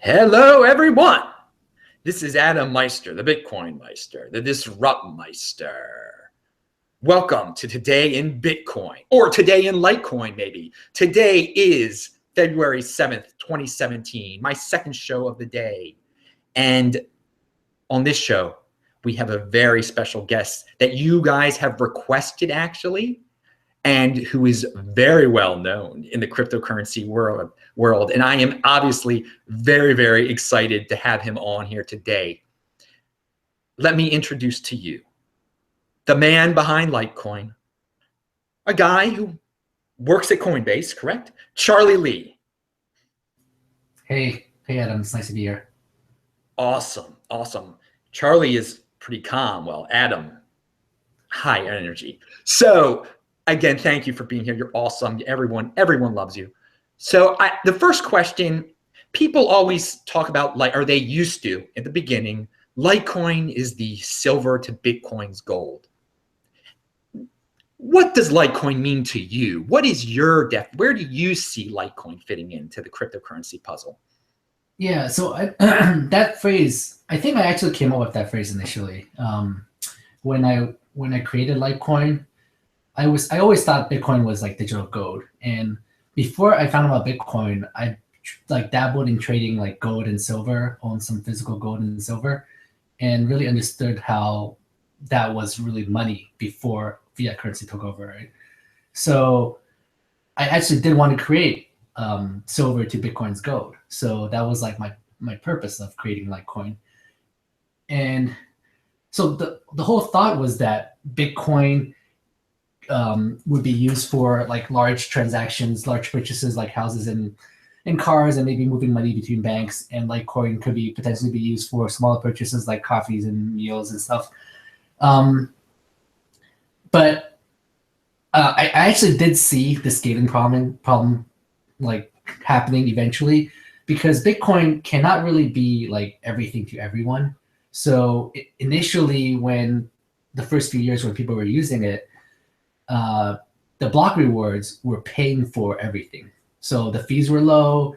Hello, everyone. This is Adam Meister, the Bitcoin Meister, the Disrupt Meister. Welcome to Today in Bitcoin, or Today in Litecoin, maybe. Today is February 7th, 2017, my second show of the day. And on this show, we have a very special guest that you guys have requested, actually, and who is very well known in the cryptocurrency world. And I am obviously very, very excited to have him on here today. Let me introduce to you the man behind Litecoin, a guy who works at Coinbase, correct? Charlie Lee. Hey Adam, it's nice to be here. Awesome. Charlie is pretty calm. Well, Adam, high energy. So again, thank you for being here. You're awesome. Everyone loves you. So the first question, people always talk about, or they used to at the beginning, Litecoin is the silver to Bitcoin's gold. What does Litecoin mean to you? What is your where do you see Litecoin fitting into the cryptocurrency puzzle? Yeah, so that phrase, I think I actually came up with that phrase initially. When I created Litecoin, I always thought Bitcoin was like digital gold. And before I found out about Bitcoin, I dabbled in trading like gold and silver, owned some physical gold and silver, and really understood how that was really money before fiat currency took over, right? So I actually did want to create silver to Bitcoin's gold. So that was like my purpose of creating Litecoin. And so the whole thought was that Bitcoin would be used for like large transactions, large purchases like houses and cars, and maybe moving money between banks. And Litecoin could potentially be used for smaller purchases like coffees and meals and stuff. But I actually did see the scaling problem like happening eventually, because Bitcoin cannot really be like everything to everyone. So initially, when the first few years when people were using it, the block rewards were paying for everything. So the fees were low,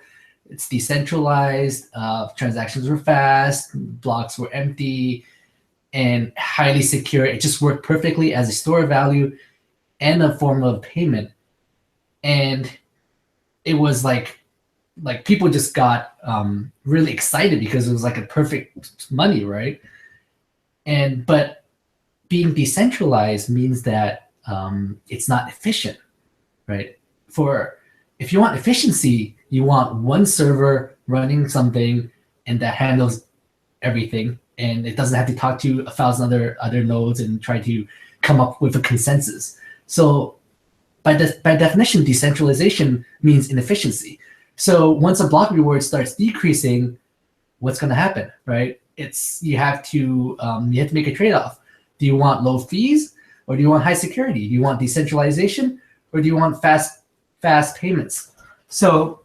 it's decentralized, transactions were fast, blocks were empty, and highly secure. It just worked perfectly as a store of value and a form of payment. And it was like people just got really excited because it was like a perfect money, right? But being decentralized means that it's not efficient, right? If you want efficiency, you want one server running something and that handles everything, and it doesn't have to talk to 1,000 other nodes and try to come up with a consensus. So by definition, decentralization means inefficiency. So once a block reward starts decreasing, what's going to happen, right? You have to make a trade-off. Do you want low fees, or do you want high security? Do you want decentralization, or do you want fast payments? So,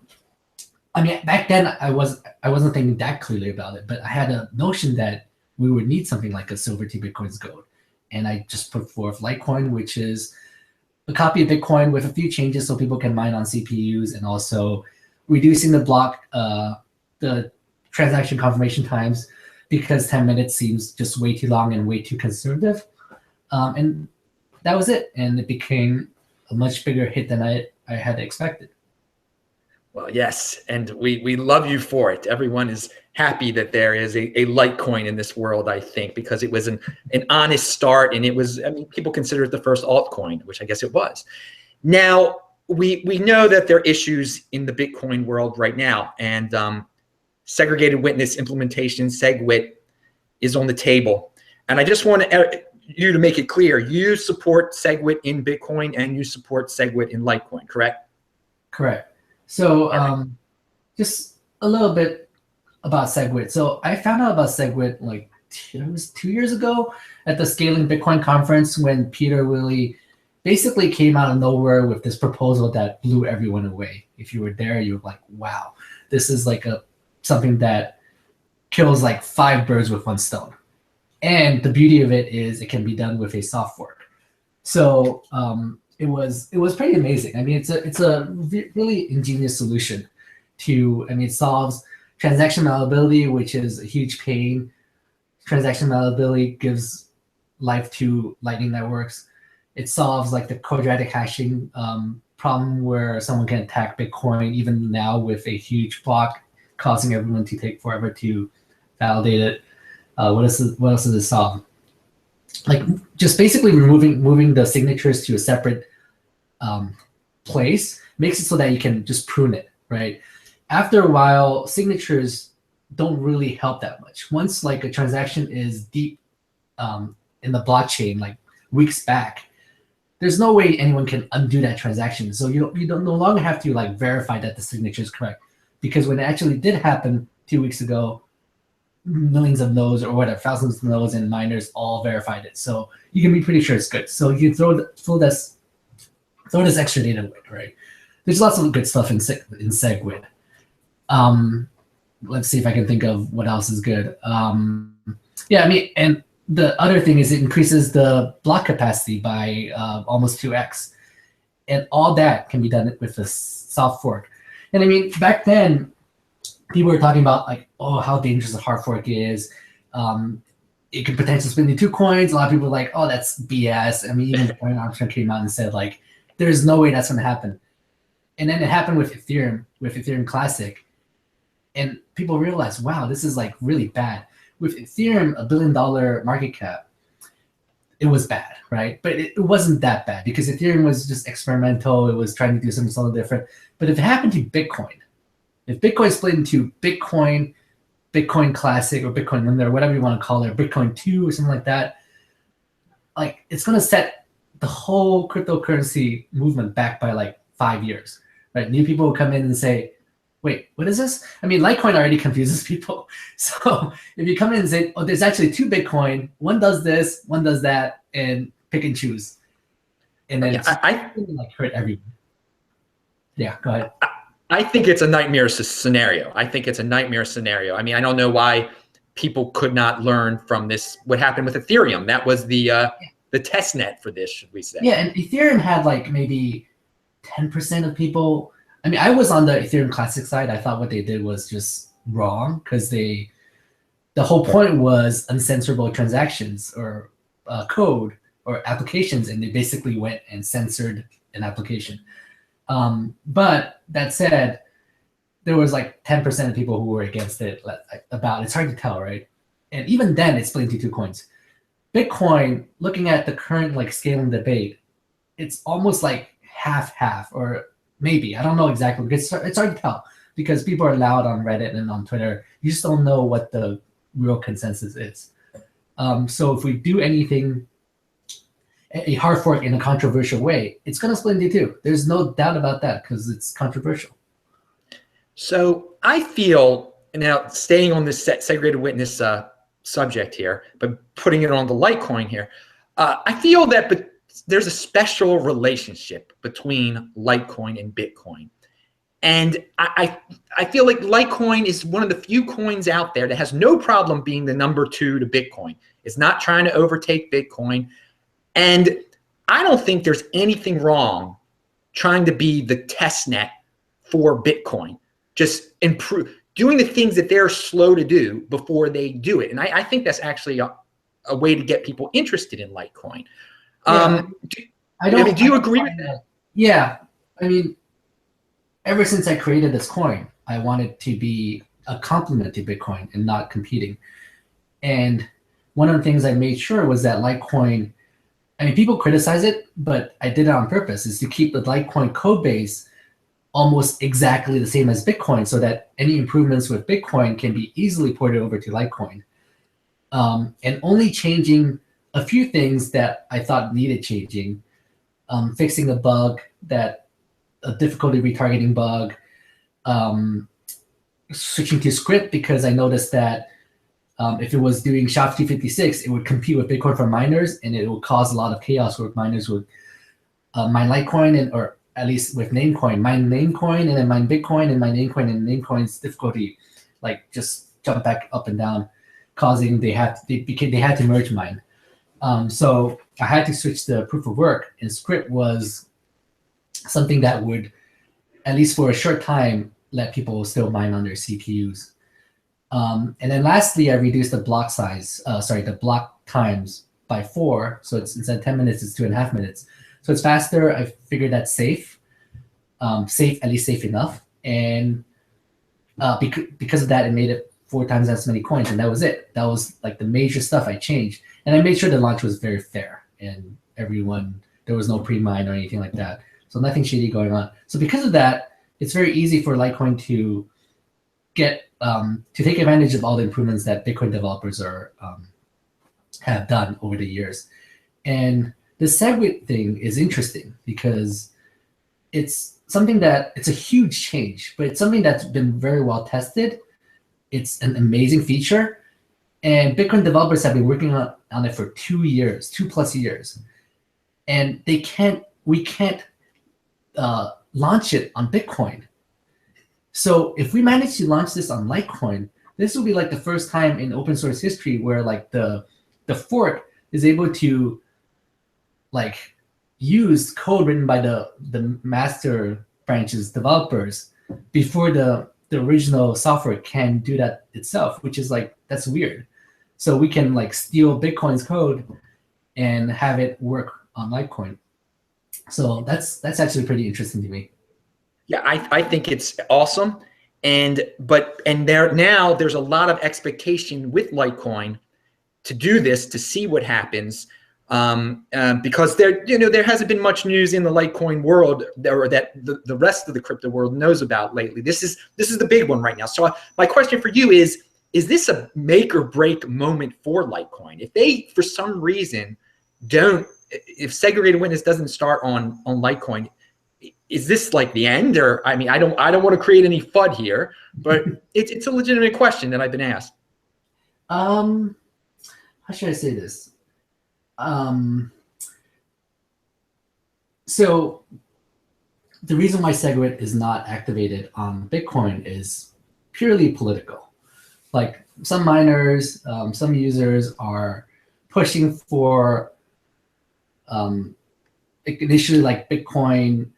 I mean, back then I wasn't thinking that clearly about it, but I had a notion that we would need something like a silver to Bitcoin's gold, and I just put forth Litecoin, which is a copy of Bitcoin with a few changes so people can mine on CPUs, and also reducing the transaction confirmation times, because 10 minutes seems just way too long and way too conservative. And that was it. And it became a much bigger hit than I had expected. Well, yes, and we love you for it. Everyone is happy that there is a Litecoin in this world, I think, because it was an honest start, and it was, I mean, people consider it the first altcoin, which I guess it was. Now, we know that there are issues in the Bitcoin world right now, and segregated witness implementation, Segwit, is on the table. And I just want you to make it clear, you support Segwit in Bitcoin and you support Segwit in Litecoin, correct? Correct. So just a little bit about Segwit. So I found out about Segwit like it was 2 years ago at the Scaling Bitcoin conference, when Peter really basically came out of nowhere with this proposal that blew everyone away. If you were there, you were like, wow, this is like something that kills like 5 birds with 1 stone. And the beauty of it is it can be done with a soft fork. So it was pretty amazing. I mean, it's a really ingenious solution to, I mean, it solves transaction malleability, which is a huge pain. Transaction malleability gives life to Lightning networks. It solves like the quadratic hashing problem where someone can attack Bitcoin even now with a huge block, causing everyone to take forever to validate it. What else does it solve? Like just basically moving the signatures to a separate place makes it so that you can just prune it, right? After a while, signatures don't really help that much. Once like a transaction is deep in the blockchain, like weeks back, there's no way anyone can undo that transaction. So you don't no longer have to like verify that the signature is correct, because when it actually did happen 2 weeks ago, millions of nodes or whatever, thousands of nodes and miners all verified it. So you can be pretty sure it's good. So you throw this extra data away, right? There's lots of good stuff in Segwit. Let's see if I can think of what else is good. Yeah, I mean, and the other thing is it increases the block capacity by almost 2x. And all that can be done with a soft fork. And I mean, back then, people were talking about like, oh, how dangerous a hard fork is. It could potentially split into 2 coins. A lot of people were like, oh, that's BS. I mean, even Brian Armstrong came out and said like, there's no way that's going to happen. And then it happened with Ethereum Classic. And people realized, wow, this is like really bad. With Ethereum, $1 billion market cap, it was bad, right? But it wasn't that bad because Ethereum was just experimental. It was trying to do something different. But if it happened to Bitcoin, if Bitcoin split into Bitcoin Classic, or Bitcoin Limited, or whatever you want to call it, or Bitcoin 2 or something like that, like it's going to set the whole cryptocurrency movement back by like 5 years, right? New people will come in and say, wait, what is this? I mean, Litecoin already confuses people. So if you come in and say, oh, there's actually 2 Bitcoin, one does this, one does that, and pick and choose. And then I like hurt everyone. Yeah, go ahead. I think it's a nightmare scenario. I mean, I don't know why people could not learn from this, what happened with Ethereum. That was the test net for this, should we say. Yeah, and Ethereum had like maybe 10% of people. I mean, I was on the Ethereum Classic side. I thought what they did was just wrong because the whole point was uncensorable transactions or code or applications, and they basically went and censored an application. But that said, there was like 10% of people who were against it. It's hard to tell, right? And even then, it's split into 2 coins. Bitcoin, looking at the current like scaling debate, it's almost like half, or maybe, I don't know exactly. It's hard to tell because people are loud on Reddit and on Twitter. You just don't know what the real consensus is. So if we do anything, a hard fork in a controversial way, it's going to split into 2. There's no doubt about that because it's controversial. So I feel, now staying on this segregated witness subject here, but putting it on the Litecoin here, I feel that there's a special relationship between Litecoin and Bitcoin. And I feel like Litecoin is one of the few coins out there that has no problem being the number 2 to Bitcoin. It's not trying to overtake Bitcoin. And I don't think there's anything wrong trying to be the test net for Bitcoin. Just improve, doing the things that they're slow to do before they do it. And I think that's actually a way to get people interested in Litecoin. Yeah, do you agree with that? Yeah. I mean, ever since I created this coin, I wanted to be a complement to Bitcoin and not competing. And one of the things I made sure was that Litecoin, I mean, people criticize it, but I did it on purpose, is to keep the Litecoin code base almost exactly the same as Bitcoin so that any improvements with Bitcoin can be easily ported over to Litecoin. And only changing a few things that I thought needed changing, fixing a bug, a difficulty retargeting bug, switching to script because I noticed that if it was doing SHA-256, it would compete with Bitcoin for miners, and it would cause a lot of chaos where miners would mine Litecoin, or at least with Namecoin, mine Namecoin, and then mine Bitcoin, and mine Namecoin, and Namecoin's difficulty like just jump back up and down, causing they had to merge mine. So I had to switch the proof of work, and script was something that would, at least for a short time, let people still mine on their CPUs. And then lastly, I reduced the block size, the block times by 4. So it's instead of 10 minutes, it's 2.5 minutes. So it's faster. I figured that's safe, at least safe enough. And because of that, it made it 4 times as many coins, and that was it. That was like the major stuff I changed. And I made sure the launch was very fair, and there was no pre-mine or anything like that. So nothing shady going on. So because of that, it's very easy for Litecoin to get to take advantage of all the improvements that Bitcoin developers have done over the years. And the Segwit thing is interesting because it's something that it's a huge change, but it's something that's been very well tested. It's an amazing feature, and Bitcoin developers have been working on it for 2+ years, and we can't launch it on Bitcoin. So if we manage to launch this on Litecoin, this will be like the first time in open source history where like the fork is able to like use code written by the master branches developers before the original software can do that itself, which is like, that's weird. So we can like steal Bitcoin's code and have it work on Litecoin. So that's actually pretty interesting to me. Yeah, I think it's awesome. There's a lot of expectation with Litecoin to do this, to see what happens. Because there hasn't been much news in the Litecoin world or that the rest of the crypto world knows about lately. This is the big one right now. So my question for you is this a make or break moment for Litecoin? If they, for some reason, if segregated witness doesn't start on Litecoin, is this like the end? Or I mean, I don't want to create any FUD here, but it's a legitimate question that I've been asked. How should I say this? So the reason why Segwit is not activated on Bitcoin is purely political. Like some miners, some users are pushing for initially like Bitcoin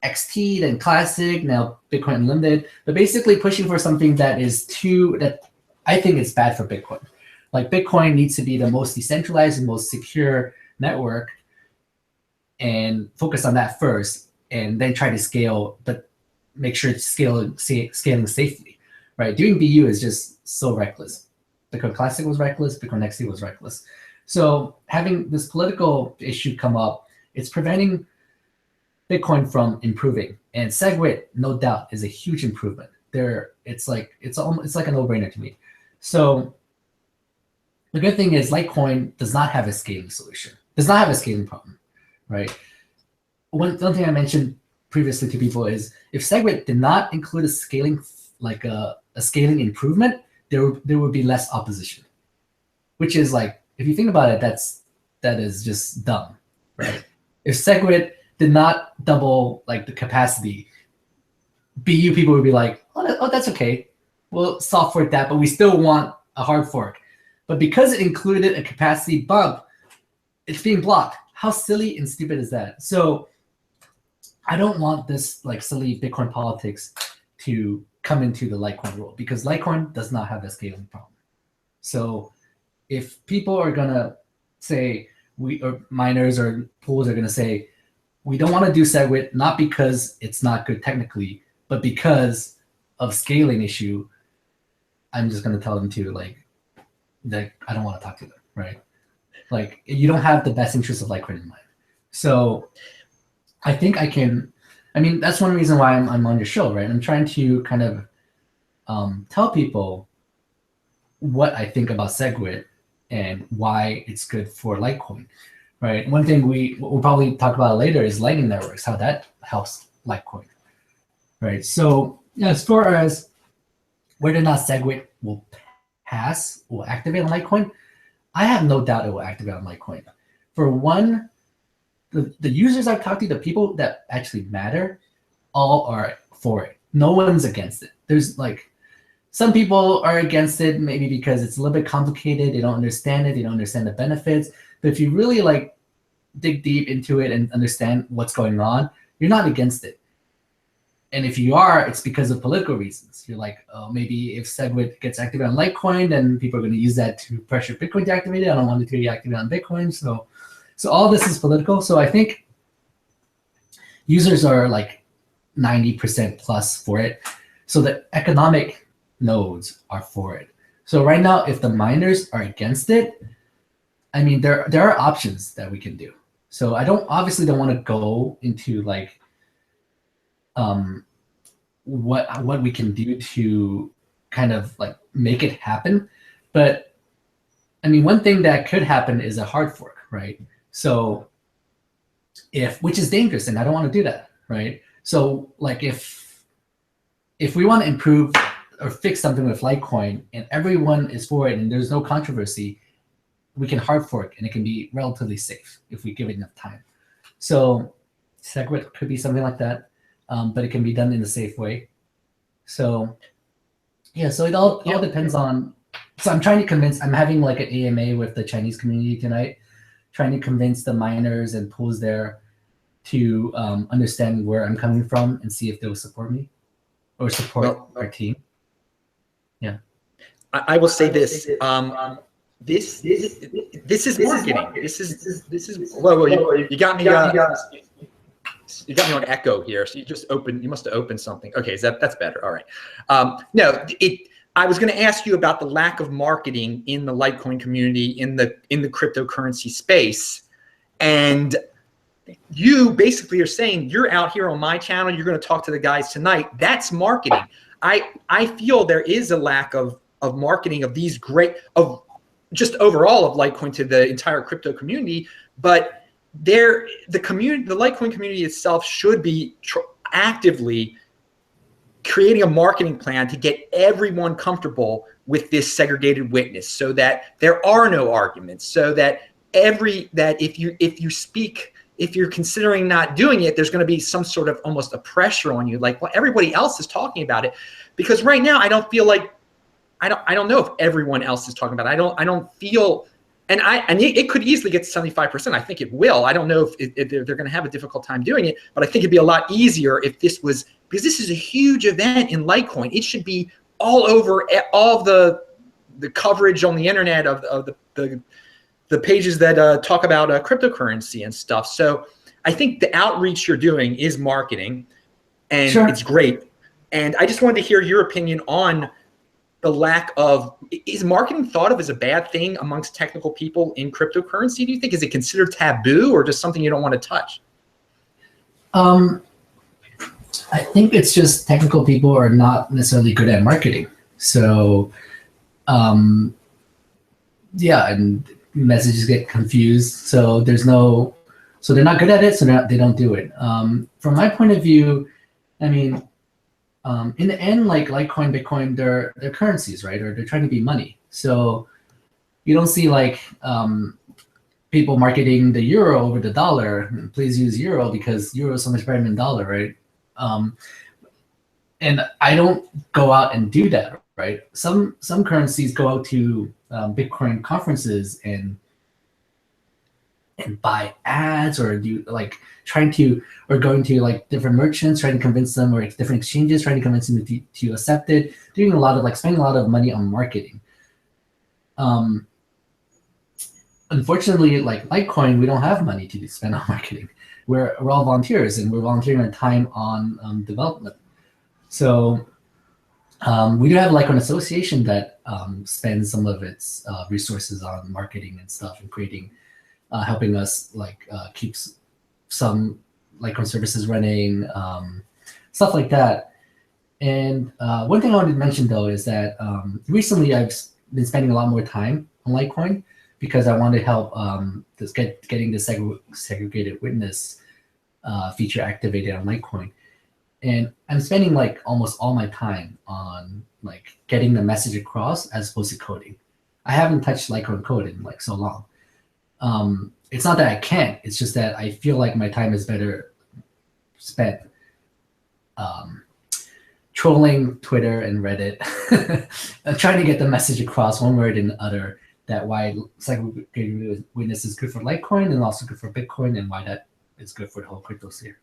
XT, then Classic, now Bitcoin Unlimited, but basically pushing for something that I think is bad for Bitcoin. Like Bitcoin needs to be the most decentralized and most secure network, and focus on that first, and then try to scale, but make sure it's scaling safely, right? Doing BU is just so reckless. Bitcoin Classic was reckless, Bitcoin XT was reckless. So having this political issue come up, it's preventing Bitcoin from improving. And Segwit, no doubt, is a huge improvement. It's like a no-brainer to me. So the good thing is Litecoin does not have a scaling solution. Does not have a scaling problem, right? One thing I mentioned previously to people is if Segwit did not include a scaling, like a scaling improvement, there would be less opposition. Which is like, if you think about it, that is just dumb, right? If Segwit did not double like the capacity, BU people would be like, oh, that's okay. We'll soft fork that, but we still want a hard fork. But because it included a capacity bump, it's being blocked. How silly and stupid is that? So I don't want this like silly Bitcoin politics to come into the Litecoin world, because Litecoin does not have a scaling problem. So if people are gonna say, or miners or pools are gonna say, we don't want to do Segwit, not because it's not good technically, but because of scaling issue, I'm just gonna tell them to like I don't want to talk to them, right? Like you don't have the best interest of Litecoin in mind. So I think that's one reason why I'm on your show, right? I'm trying to kind of tell people what I think about Segwit and why it's good for Litecoin, right? One thing we'll probably talk about later is Lightning networks, how that helps Litecoin, right? So as far as whether or not Segwit will activate on Litecoin, I have no doubt it will activate on Litecoin. For one, the users I've talked to, the people that actually matter, all are for it. No one's against it. There's like some people are against it, maybe because it's a little bit complicated. They don't understand it. They don't understand the benefits. But if you really like dig deep into it and understand what's going on, you're not against it. And if you are, it's because of political reasons. You're like, oh, maybe if Segwit gets activated on Litecoin, then people are going to use that to pressure Bitcoin to activate it. I don't want it to be activated on Bitcoin. So all this is political. So I think users are like 90% plus for it. So the economic nodes are for it. So right now, if the miners are against it, I mean, there are options that we can do. So I obviously don't want to go into like what we can do to kind of like make it happen. But I mean, one thing that could happen is a hard fork, right? So which is dangerous, and I don't want to do that, right? So like if we want to improve or fix something with Litecoin and everyone is for it and there's no controversy, we can hard fork and it can be relatively safe if we give it enough time. So Segwit could be something like that, but it can be done in a safe way. So yeah, so it all depends on. So I'm trying to convince. I'm having like an AMA with the Chinese community tonight, trying to convince the miners and pools there to understand where I'm coming from and see if they will support me or support our team. Yeah, I will say this. This is marketing. This is. Whoa! You got me. You got me on echo here. So you must have opened something. Okay, that's better. All right. No, I was going to ask you about the lack of marketing in the Litecoin community, in the cryptocurrency space, and you basically are saying you're out here on my channel. You're going to talk to the guys tonight. That's marketing. I feel there is a lack of marketing of these just overall of Litecoin to the entire crypto community, but the Litecoin community itself should be actively creating a marketing plan to get everyone comfortable with this segregated witness, so that there are no arguments, so that if you're considering not doing it, there's going to be some sort of almost a pressure on you, like, well, everybody else is talking about it. Because right now I don't feel like I don't know if everyone else is talking about it. I don't feel. And it could easily get to 75%. I think it will. I don't know if they're going to have a difficult time doing it, but I think it'd be a lot easier if this was, because this is a huge event in Litecoin. It should be all over all the coverage on the internet of the pages that talk about cryptocurrency and stuff. So I think the outreach you're doing is marketing, and sure. It's great. And I just wanted to hear your opinion on the lack of, is marketing thought of as a bad thing amongst technical people in cryptocurrency? Do you think, is it considered taboo or just something you don't want to touch? I think it's just technical people are not necessarily good at marketing. So, yeah, and messages get confused. So so they're not good at it. So they don't do it. From my point of view, I mean, in the end, like Litecoin, Bitcoin, they're currencies, right? Or they're trying to be money. So you don't see like people marketing the euro over the dollar. Please use euro because euro is so much better than dollar, right? And I don't go out and do that, right? Some currencies go out to Bitcoin conferences and buy ads, or do like going to like different merchants, trying to convince them, or different exchanges, trying to convince them to accept it, doing a lot of like spending a lot of money on marketing. Unfortunately, like Litecoin, we don't have money to spend on marketing. We're all volunteers, and we're volunteering our time on development. So we do have like an association that spends some of its resources on marketing and stuff, and creating, helping us like keeps some Litecoin services running, stuff like that. And one thing I wanted to mention though is that recently I've been spending a lot more time on Litecoin because I want to help getting the segregated witness feature activated on Litecoin. And I'm spending like almost all my time on like getting the message across as opposed to coding. I haven't touched Litecoin code in like so long. It's not that I can't, it's just that I feel like my time is better spent trolling Twitter and Reddit, trying to get the message across one word and other, that why segregated witness is good for Litecoin and also good for Bitcoin, and why that is good for the whole crypto sphere.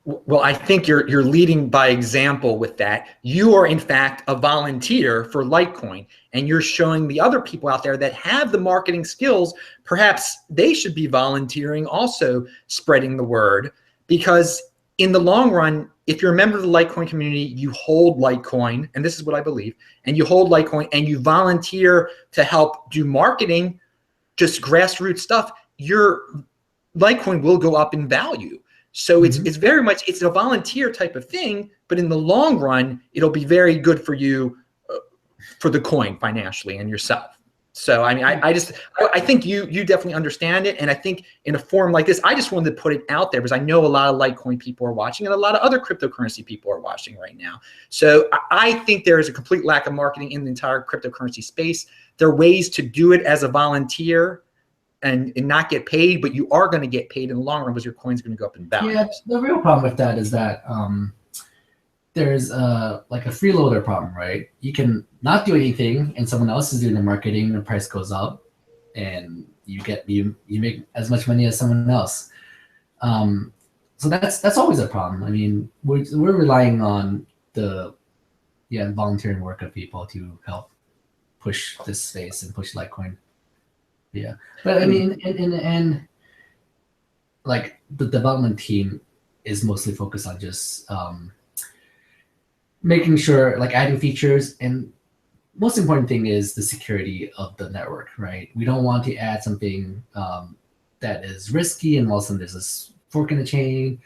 Well, I think you're leading by example with that. You are in fact a volunteer for Litecoin, and you're showing the other people out there that have the marketing skills, perhaps they should be volunteering, also spreading the word, because in the long run, if you're a member of the Litecoin community, you hold Litecoin, and this is what I believe, and you hold Litecoin and you volunteer to help do marketing, just grassroots stuff, your Litecoin will go up in value. So it's very much, it's a volunteer type of thing, but in the long run, it'll be very good for you, for the coin financially and yourself. So I mean, I think you definitely understand it, and I think in a forum like this, I just wanted to put it out there because I know a lot of Litecoin people are watching, and a lot of other cryptocurrency people are watching right now. So I think there is a complete lack of marketing in the entire cryptocurrency space. There are ways to do it as a volunteer and not get paid, but you are going to get paid in the long run because your coin's going to go up in value. Yeah, the real problem with that is that there's like a freeloader problem, right? You can not do anything, and someone else is doing the marketing, the price goes up, and you make as much money as someone else. So that's always a problem. I mean, we're relying on the volunteering work of people to help push this space and push Litecoin. Yeah, but I mean, in the end, like the development team is mostly focused on just making sure, like adding features, and most important thing is the security of the network, right? We don't want to add something that is risky and all of a sudden there's a fork in the chain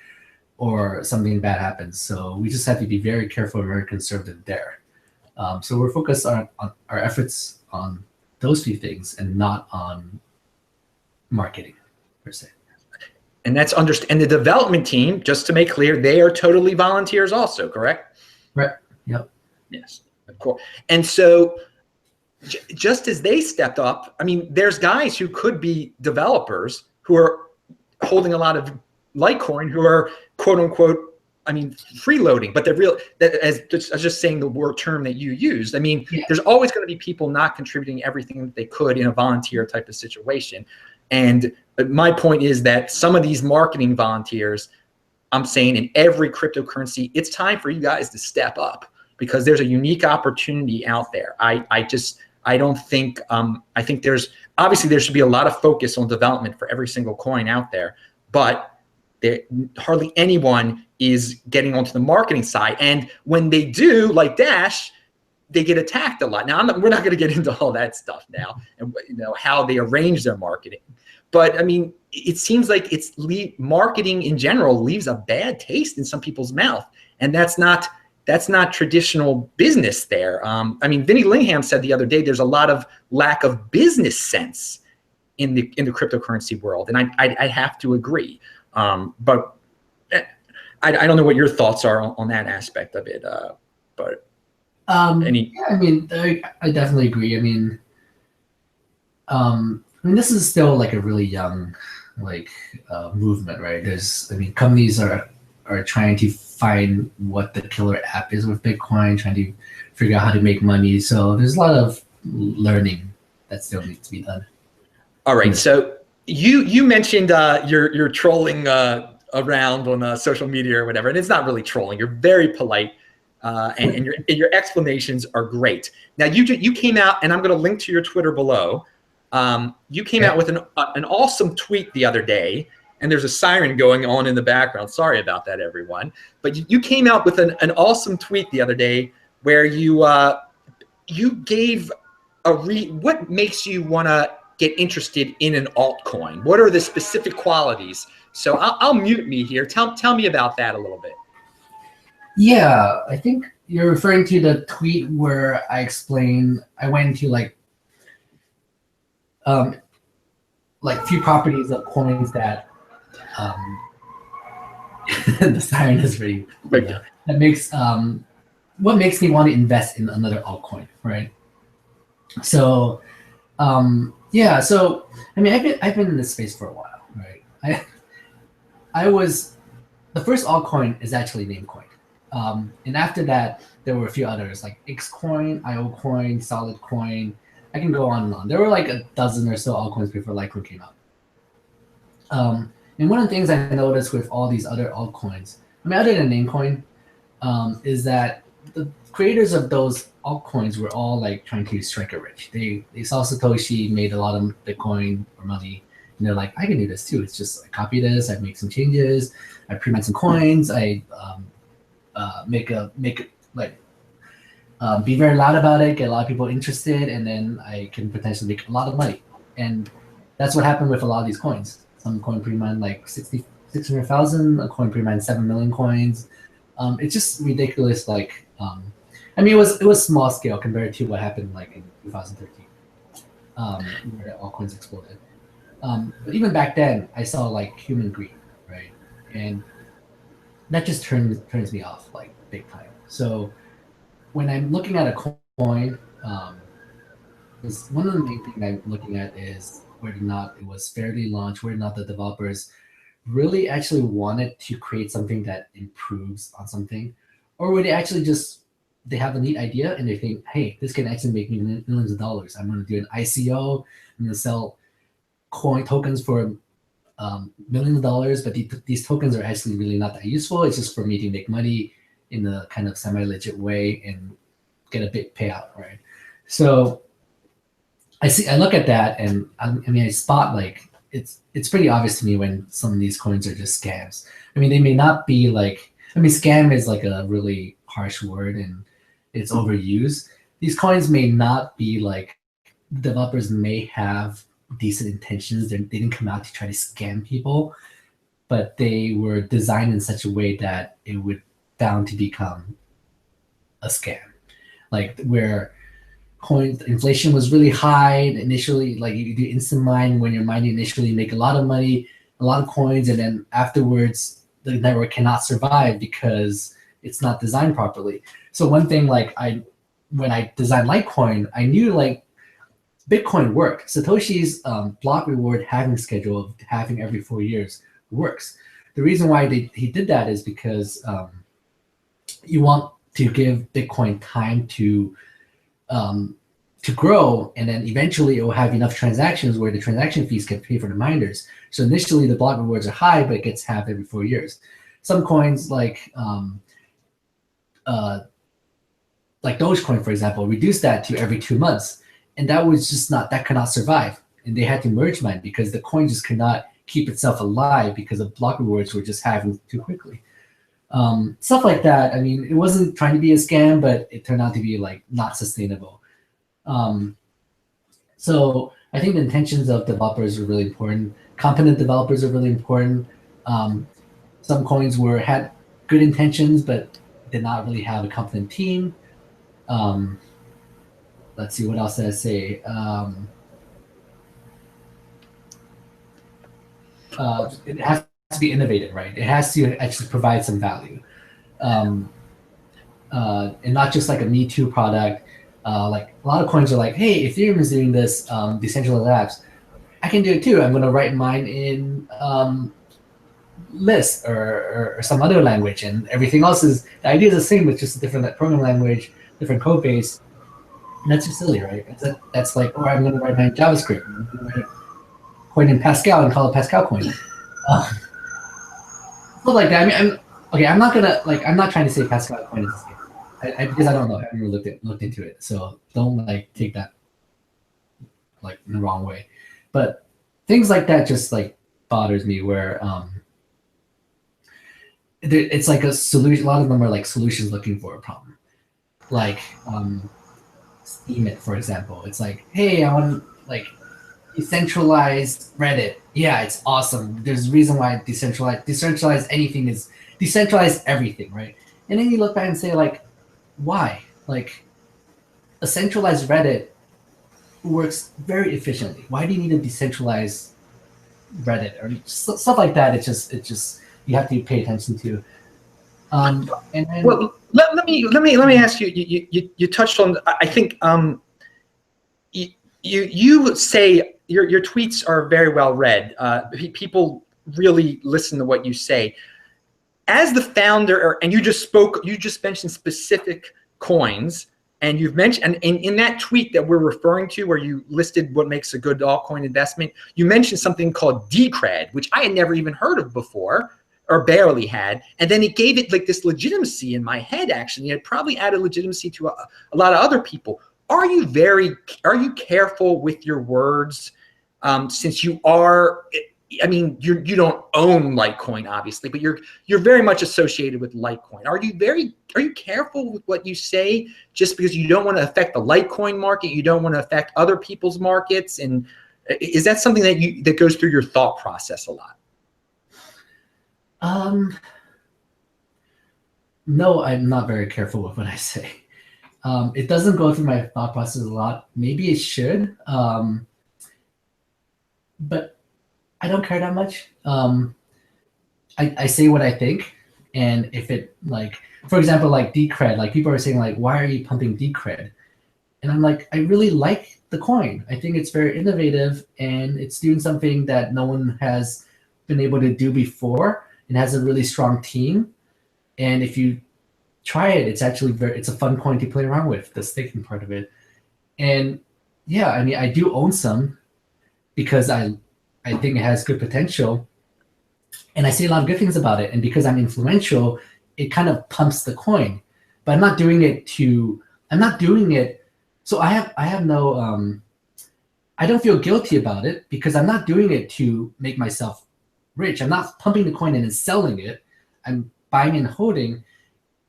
or something bad happens. So we just have to be very careful and very conservative there. So we're focused on our efforts on those few things and not on marketing per se. And that's and the development team, just to make clear, they are totally volunteers also, correct? Right. Yep. Yes, of course. And so just as they stepped up, I mean, there's guys who could be developers who are holding a lot of Litecoin who are quote unquote, I mean, freeloading, but they're real, as just saying the word term that you used. I mean, there's always going to be people not contributing everything that they could in a volunteer type of situation. And my point is that some of these marketing volunteers, I'm saying in every cryptocurrency, it's time for you guys to step up because there's a unique opportunity out there. I don't think, I think there's, obviously there should be a lot of focus on development for every single coin out there, but hardly anyone is getting onto the marketing side. And when they do, like Dash, they get attacked a lot. Now, we're not going to get into all that stuff now and how they arrange their marketing. But I mean, it seems like marketing in general leaves a bad taste in some people's mouth, and that's not traditional business there. I mean, Vinny Lingham said the other day there's a lot of lack of business sense in the cryptocurrency world, and I have to agree. But I don't know what your thoughts are on that aspect of it. But yeah, I mean, I definitely agree. I mean, this is still like a really young movement, right? I mean, companies are trying to find what the killer app is with Bitcoin, trying to figure out how to make money. So there's a lot of learning that still needs to be done. All right. So you mentioned you're trolling around on social media or whatever, and it's not really trolling. You're very polite, and your explanations are great. Now you came out, and I'm going to link to your Twitter below. You came out with an awesome tweet the other day, and there's a siren going on in the background. Sorry about that, everyone. But you came out with an awesome tweet the other day where you gave what makes you want to get interested in an altcoin? What are the specific qualities? So I'll mute me here. Tell me about that a little bit. Yeah, I think you're referring to the tweet where I explained I went into like few properties of coins that the siren is really that makes what makes me want to invest in another altcoin, right? So yeah, so I mean I've been in this space for a while, right? I was the first altcoin is actually Namecoin, and after that there were a few others like Xcoin, IOcoin, Solidcoin. I can go on and on. There were like a dozen or so altcoins before Litecoin came out. And one of the things I noticed with all these other altcoins, I mean, other than Namecoin, is that the creators of those altcoins were all like trying to strike it rich. They saw Satoshi made a lot of Bitcoin or money, and they're like, I can do this too. It's just I copy this, I make some changes, I pre-mine some coins, I make it like be very loud about it, get a lot of people interested, and then I can potentially make a lot of money. And that's what happened with a lot of these coins. Some coin pre-mine like 600,000, a coin pre-mine 7 million coins. It's just ridiculous. Like, I mean, it was small scale compared to what happened like in 2013, where all coins exploded. But even back then, I saw like human greed, right? And that just turns me off like big time. So when I'm looking at a coin, is one of the main things I'm looking at is whether or not it was fairly launched, whether or not the developers really actually wanted to create something that improves on something, or were they actually just they have a neat idea and they think, hey, this can actually make me millions of dollars. I'm going to do an ICO. I'm going to sell coin tokens for millions of dollars, but these tokens are actually really not that useful. It's just for me to make money in a kind of semi-legit way and get a big payout, right? So I look at that, and I mean, I spot like it's pretty obvious to me when some of these coins are just scams. I mean, they may not be like, I mean, scam is like a really harsh word and it's overused. These coins may not be like, developers may have decent intentions. They didn't come out to try to scam people, but they were designed in such a way that it would bound to become a scam. Like where coins inflation was really high initially, like you do instant mine. When you're mining initially, you make a lot of money, a lot of coins, and then afterwards the network cannot survive because it's not designed properly. So one thing, like when I designed Litecoin, I knew like Bitcoin worked. Satoshi's block reward halving schedule of halving every 4 years works. The reason why he did that is because you want to give Bitcoin time to grow, and then eventually it will have enough transactions where the transaction fees can pay for the miners. So initially the block rewards are high, but it gets halved every 4 years. Some coins like Dogecoin, for example, reduced that to every 2 months, and that was just that could not survive. And they had to merge mine because the coin just could not keep itself alive because the block rewards were just halving too quickly. Stuff like that. I mean, it wasn't trying to be a scam, but it turned out to be like not sustainable. So I think the intentions of developers are really important. Competent developers are really important. Some coins had good intentions, but did not really have a competent team. Let's see, what else did I say? It has to be innovative, right? It has to actually provide some value, and not just like a Me Too product. Like a lot of coins are like, hey, Ethereum is doing this decentralized apps, I can do it too. I'm going to write mine in Lisp or some other language, and everything else is the idea is the same with just a different programming language, different code base. And that's just silly, right? That's like, or I'm going to write my JavaScript. I'm going to write a coin in Pascal and call it Pascal coin. Stuff like that. I mean, I'm not gonna I'm not trying to say Pascal coin is a scam, because I don't know. I haven't really looked into it, so don't like take that like in the wrong way. But things like that just like bothers me. Where it's like a solution. A lot of them are like solutions looking for a problem. Like Steemit, for example. It's like, hey, I want like decentralized Reddit. Yeah, it's awesome. There's a reason why decentralized anything is decentralized everything, right? And then you look back and say, like, why? Like, a centralized Reddit works very efficiently. Why do you need a decentralized Reddit or stuff like that? It's just you have to pay attention to. And then, well, let me ask you. You touched on. I think you say your tweets are very well read. People really listen to what you say. As the founder, and you just mentioned specific coins And you've mentioned, and in that tweet that we're referring to, where you listed what makes a good altcoin investment, you mentioned something called Decred, which I had never even heard of before, or barely had. And then it gave it like this legitimacy in my head, actually. It probably added legitimacy to a lot of other people. Are you careful with your words, since you are, I mean, you don't own Litecoin, obviously, but you're very much associated with Litecoin. Are you careful with what you say, just because you don't want to affect the Litecoin market, you don't want to affect other people's markets? And is that something that goes through your thought process a lot? No, I'm not very careful with what I say. It doesn't go through my thought process a lot. Maybe it should, but I don't care that much. I say what I think, and if it, like, for example, like Decred, like people are saying like, why are you pumping Decred? And I'm like, I really like the coin. I think it's very innovative, and it's doing something that no one has been able to do before. It has a really strong team, and if you try it, it's actually it's a fun coin to play around with, the staking part of it. And yeah, I mean, I do own some because I think it has good potential, and I see a lot of good things about it. And because I'm influential, it kind of pumps the coin. But I'm not doing it. So I have no. I don't feel guilty about it because I'm not doing it to make myself rich. I'm not pumping the coin and then selling it. I'm buying and holding,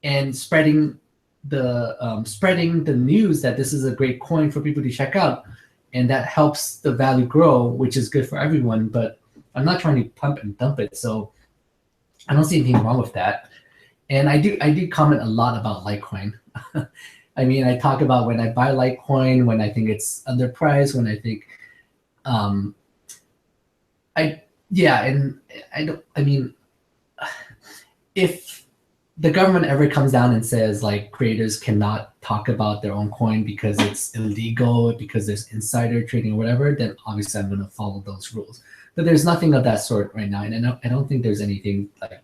and spreading the news that this is a great coin for people to check out, and that helps the value grow, which is good for everyone. But I'm not trying to pump and dump it, so I don't see anything wrong with that. And I do comment a lot about Litecoin. I mean, I talk about when I buy Litecoin, when I think it's underpriced, when I think, if the government ever comes down and says like creators cannot talk about their own coin because it's illegal, because there's insider trading or whatever, then obviously I'm going to follow those rules. But there's nothing of that sort right now, and I don't think there's anything like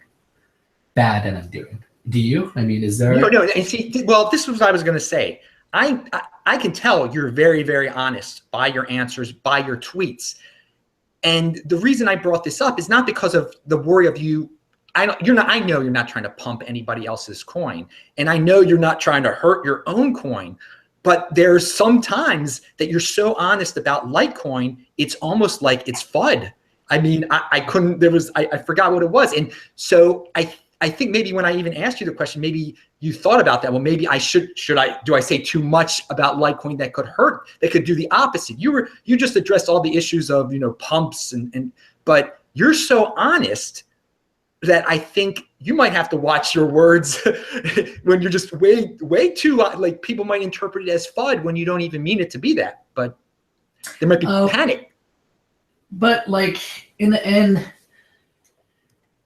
bad that I'm doing. Do you? I mean, is there? No. And see, well, this was what I was going to say. I can tell you're very, very honest by your answers, by your tweets. And the reason I brought this up is not because of the worry of you. I know you're not trying to pump anybody else's coin, and I know you're not trying to hurt your own coin. But there's some times that you're so honest about Litecoin, it's almost like it's FUD. I mean, I forgot what it was, and so I think maybe when I even asked you the question, maybe you thought about that. Well, maybe do I say too much about Litecoin that could hurt, that could do the opposite? You just addressed all the issues of, pumps but you're so honest that I think you might have to watch your words when you're just way too, like, people might interpret it as FUD when you don't even mean it to be that, but there might be panic. But like in the end,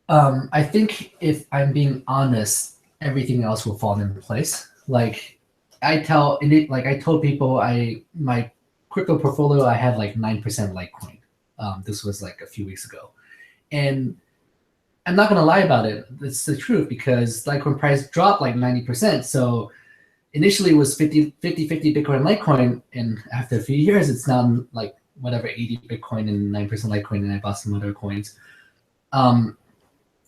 I think if I'm being honest, everything else will fall into place. Like I told people, my crypto portfolio, I had like 9% Litecoin. This was like a few weeks ago, and I'm not gonna lie about it. It's the truth, because Litecoin price dropped like 90%. So initially it was 50 Bitcoin and Litecoin, and after a few years, it's now like whatever 80 Bitcoin and 9% Litecoin, and I bought some other coins.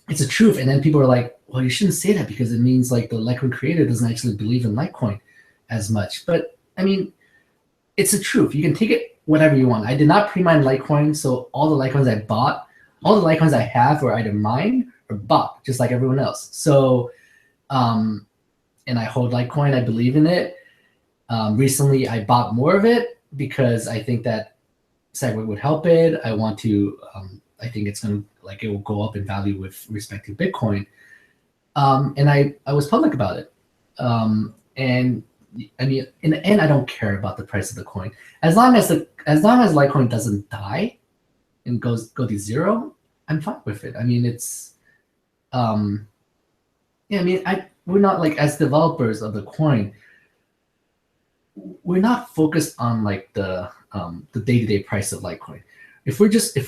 It's a truth, and then people are like, well, you shouldn't say that because it means like the Litecoin creator doesn't actually believe in Litecoin as much. But I mean, it's a truth. You can take it whatever you want. I did not pre-mine Litecoin, so all the Litecoins I bought, all the Litecoins I have were either mine or bought, just like everyone else. So, and I hold Litecoin. I believe in it. Recently, I bought more of it because I think that Segwit would help it. I want to. I think it's going to, like, it will go up in value with respect to Bitcoin. And I was public about it. And I mean, in the end, I don't care about the price of the coin. As long as Litecoin doesn't die and go to zero, I'm fine with it. I mean, it's, yeah, I mean, we're not, like, as developers of the coin, we're not focused on like the day-to-day price of Litecoin. If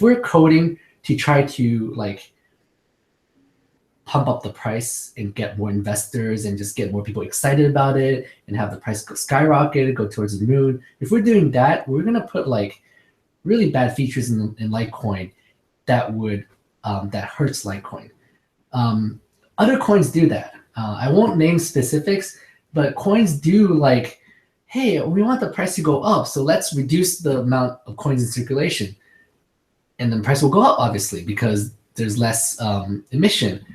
we're coding to try to, like, pump up the price and get more investors and just get more people excited about it and have the price skyrocket, go towards the moon. If we're doing that, we're gonna put like really bad features in Litecoin that would that hurts Litecoin. Other coins do that. I won't name specifics, but coins do like, hey, we want the price to go up, so let's reduce the amount of coins in circulation, and the price will go up obviously because there's less emission.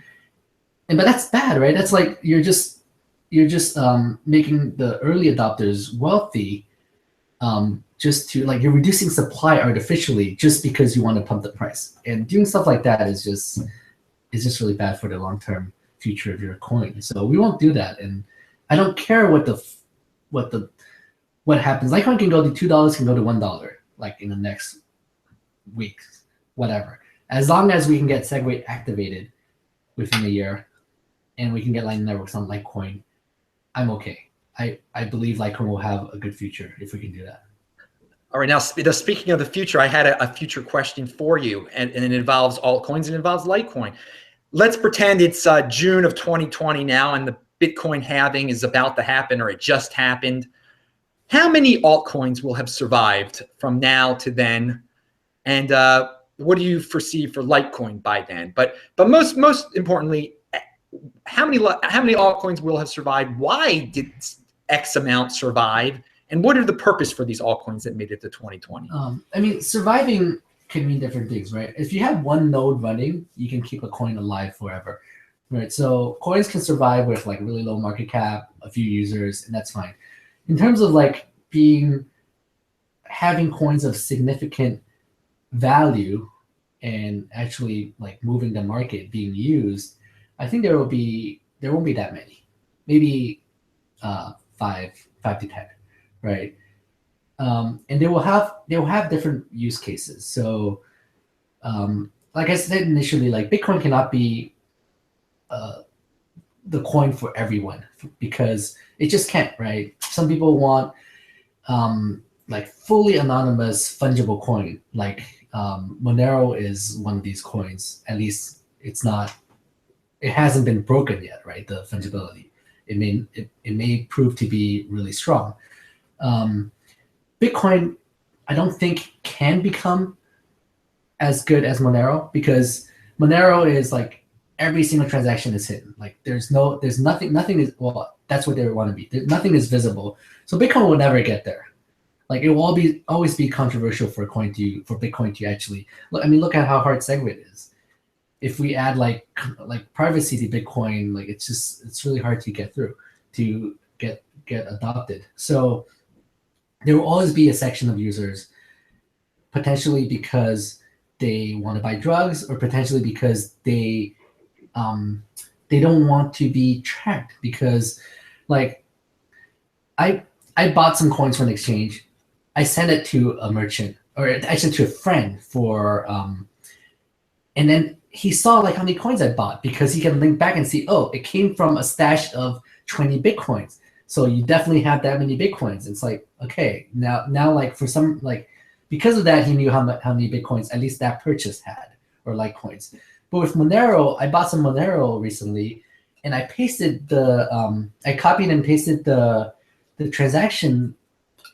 But that's bad, right? That's like you're just making the early adopters wealthy, just to like you're reducing supply artificially just because you want to pump the price. And doing stuff like that is just really bad for the long-term future of your coin. So we won't do that. And I don't care what happens. Litecoin can go to $2, can go to $1, like in the next week, whatever. As long as we can get Segwit activated within a year, and we can get Lightning Networks on Litecoin, I'm okay. I believe Litecoin will have a good future if we can do that. All right, now speaking of the future, I had a future question for you, and it involves altcoins and it involves Litecoin. Let's pretend it's June of 2020 now, and the Bitcoin halving is about to happen, or it just happened. How many altcoins will have survived from now to then? And what do you foresee for Litecoin by then? But most importantly, how many altcoins will have survived? Why did X amount survive? And what are the purpose for these altcoins that made it to 2020? I mean, surviving can mean different things, right? If you have one node running, you can keep a coin alive forever, right? So coins can survive with like really low market cap, a few users, and that's fine. In terms of like having coins of significant value and actually like moving the market, being used, I think there won't be that many, maybe 5 to 10, right? And they will have different use cases. So, like I said initially, like Bitcoin cannot be the coin for everyone because it just can't, right? Some people want like fully anonymous fungible coin, like Monero is one of these coins. At least it hasn't been broken yet, right? The fungibility. It may prove to be really strong. Bitcoin, I don't think can become as good as Monero because Monero is like every single transaction is hidden. Like there's nothing is, well, that's what they want to be. Nothing is visible. So Bitcoin will never get there. Like it will always be controversial for Bitcoin to actually look. I mean, look at how hard Segwit is. If we add like privacy to Bitcoin, like it's really hard to get through, to get adopted. So there will always be a section of users, potentially because they want to buy drugs, or potentially because they don't want to be tracked. Because like I bought some coins from an exchange, I sent it to a merchant, or actually to a friend for and then he saw like how many coins I bought because he can link back and see, oh, it came from a stash of 20 Bitcoins. So you definitely have that many Bitcoins. It's like, okay, now like for some, like because of that, he knew how many Bitcoins at least that purchase had, or Litecoins. But with Monero, I bought some Monero recently, and I pasted I copied and pasted the transaction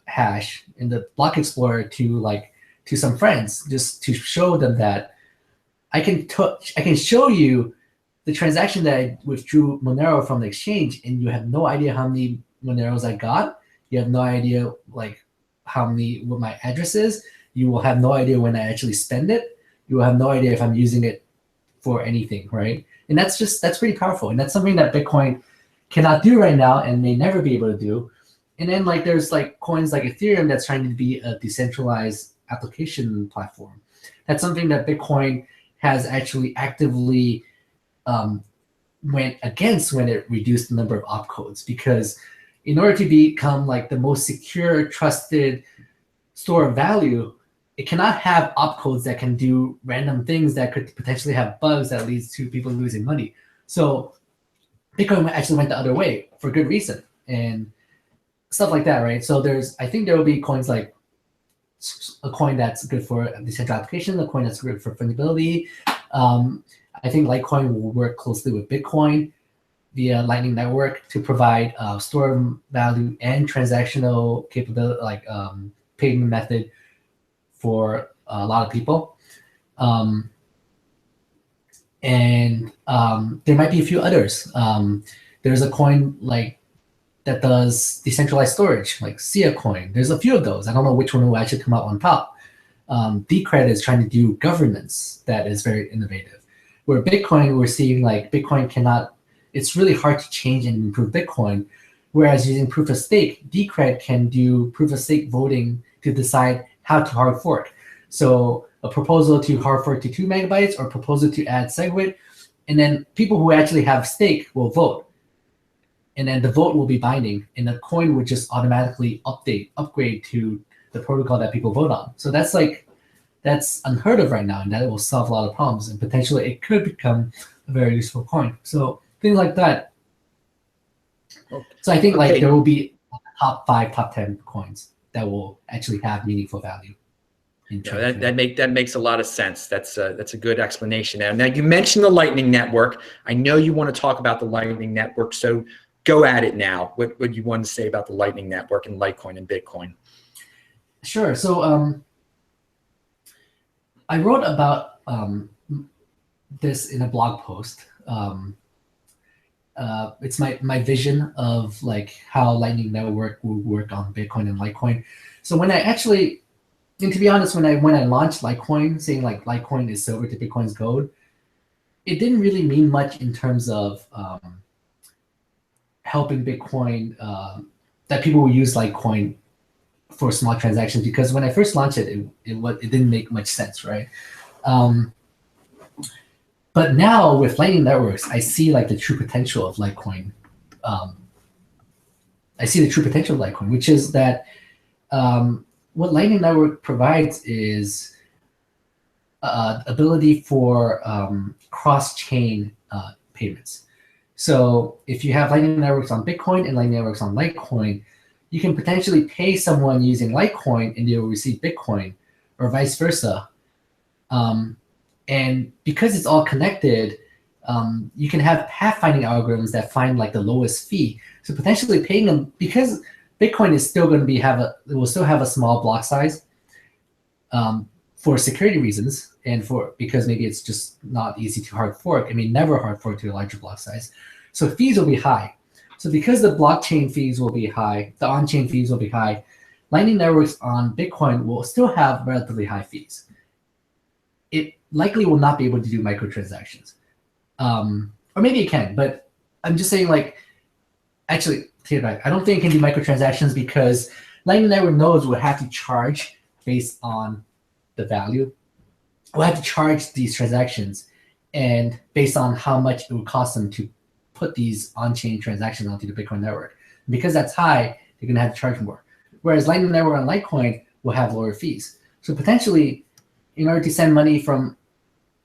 hash in the block explorer to some friends, just to show them that I can show you the transaction that I withdrew Monero from the exchange, and you have no idea how many Moneros I got. You have no idea like what my address is. You will have no idea when I actually spend it. You will have no idea if I'm using it for anything, right? And that's pretty powerful. And that's something that Bitcoin cannot do right now and may never be able to do. And then like there's like coins like Ethereum that's trying to be a decentralized application platform. That's something that Bitcoin has actually actively went against when it reduced the number of opcodes, because in order to become like the most secure, trusted store of value, it cannot have opcodes that can do random things that could potentially have bugs that leads to people losing money. So Bitcoin actually went the other way for good reason and stuff like that, right? So I think there will be coins like a coin that's good for a decentralized application, a coin that's good for fungibility. I think Litecoin will work closely with Bitcoin via Lightning Network to provide store value and transactional capability, like payment method for a lot of people. And there might be a few others. There's a coin like that does decentralized storage, like Sia coin. There's a few of those. I don't know which one will actually come out on top. Decred is trying to do governance that is very innovative. Where Bitcoin, we're seeing like Bitcoin cannot, it's really hard to change and improve Bitcoin. Whereas using proof of stake, Decred can do proof of stake voting to decide how to hard fork. So a proposal to hard fork to 2 megabytes or a proposal to add Segwit, and then people who actually have stake will vote. And then the vote will be binding, and the coin would just automatically upgrade to the protocol that people vote on. So that's unheard of right now, and that will solve a lot of problems, and potentially it could become a very useful coin. So things like that. So I think like there will be top 5, top 10 coins that will actually have meaningful value. Yeah, that makes a lot of sense. That's a good explanation. Now you mentioned the Lightning Network. I know you want to talk about the Lightning Network, so go at it now. What would you want to say about the Lightning Network and Litecoin and Bitcoin? Sure. So I wrote about this in a blog post. It's my vision of like how Lightning Network will work on Bitcoin and Litecoin. So when I actually, and to be honest, when I launched Litecoin, saying like Litecoin is silver to Bitcoin's gold, it didn't really mean much in terms of helping Bitcoin, that people will use Litecoin for small transactions, because when I first launched it didn't make much sense, right? But now with Lightning Networks, I see like the true potential of Litecoin. I see the true potential of Litecoin, which is that what Lightning Network provides is ability for cross-chain payments. So if you have Lightning Networks on Bitcoin and Lightning Networks on Litecoin, you can potentially pay someone using Litecoin and they will receive Bitcoin, or vice versa. And because it's all connected, you can have pathfinding algorithms that find like the lowest fee. So potentially paying them, because Bitcoin is still going to be it will still have a small block size for security reasons, and because maybe it's just not easy to hard fork. I mean, never hard fork to a larger block size. So fees will be high. So because the blockchain fees will be high, the on-chain fees will be high, Lightning Networks on Bitcoin will still have relatively high fees. It likely will not be able to do microtransactions. Or maybe it can, but I'm just saying like, actually, take it back. I don't think it can do microtransactions because Lightning Network nodes will have to charge based on the value. We'll have to charge these transactions and based on how much it would cost them to put these on-chain transactions onto the Bitcoin network. And because that's high, they're going to have to charge more. Whereas Lightning Network on Litecoin will have lower fees. So potentially, in order to send money from